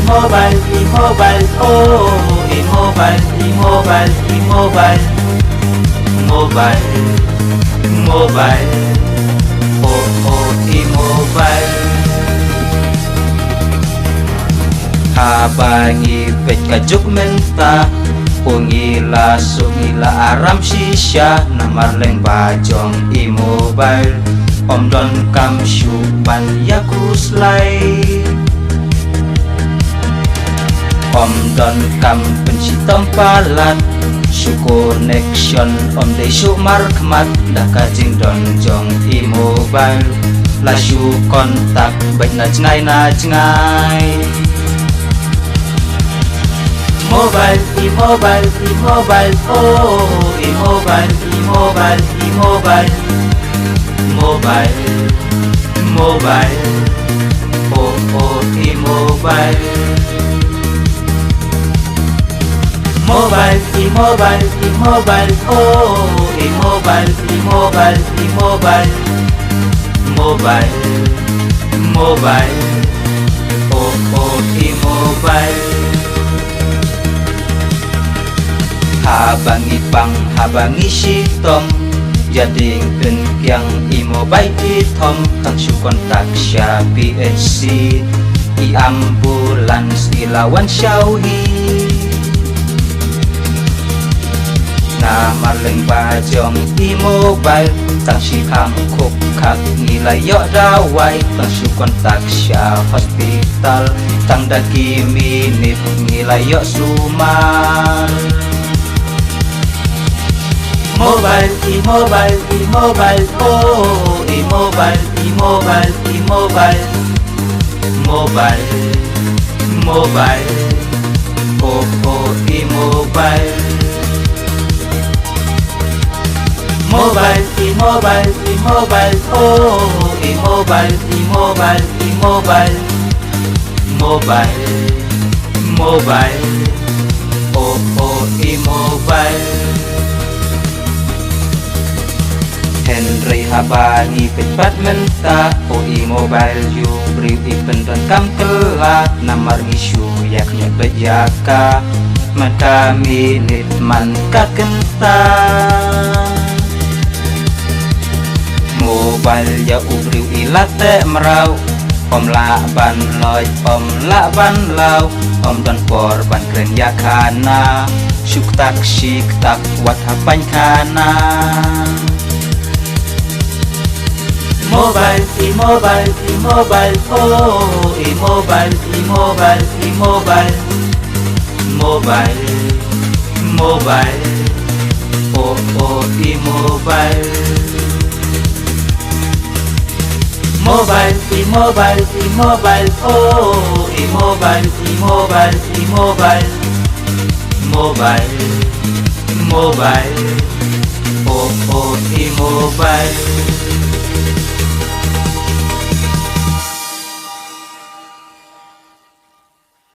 immobile, immobile, oh, immobile, immobile, immobile, mobile, mobile, oh, oh, immobile. Habang ipit kajuk menta, ungila sungila aram shisha, namarleng bajong immobile. Om don kam syuban yakuslay, Om don kam pencitom palat, syu connection om de syu markmat, dah kajing don jong immobile, la syu kontak baik na jngai. Mobile, immobile, immobile, oh, immobile, immobile, immobile, mobile, mobile, oh, oh, immobile. Mobile, immobile, immobile, oh, immobile, immobile, immobile, mobile, mobile, oh, oh, immobile. Habang ipang, habang isitong, jading penkyang immobile itom, kang syu kontak siya PHC, i-ambulans ilawan syauhi. Namarleng bajong immobile, tang si hangkuk kak nilayok dawai, tang syu kontak siya hospital, tang daki minit nilayok sumal. Mobile, immobile, immobile, oh, immobile, immobile, immobile, mobile, mobile, oh, oh, immobile. Mobile, immobile, immobile, oh, immobile, immobile, immobile, mobile, mobile, oh, oh, immobile. Henry habang ipit menta, oh, immobile yu briu ipen dan kam telat, namar ngisyu yak nyebet yaka, maka minit man kakenta. Mobile ya ubriu ilate merau, om la ban loy, om la ban lau, om don korban keren yakana, syuk tak syik tak wat hapan kana. Mobile, immobile, immobile, oh, immobile, immobile, immobile, mobile, mobile, oh, oh, immobile. Mobile, immobile, immobile, oh, immobile, immobile, immobile, mobile, mobile, oh, oh, immobile.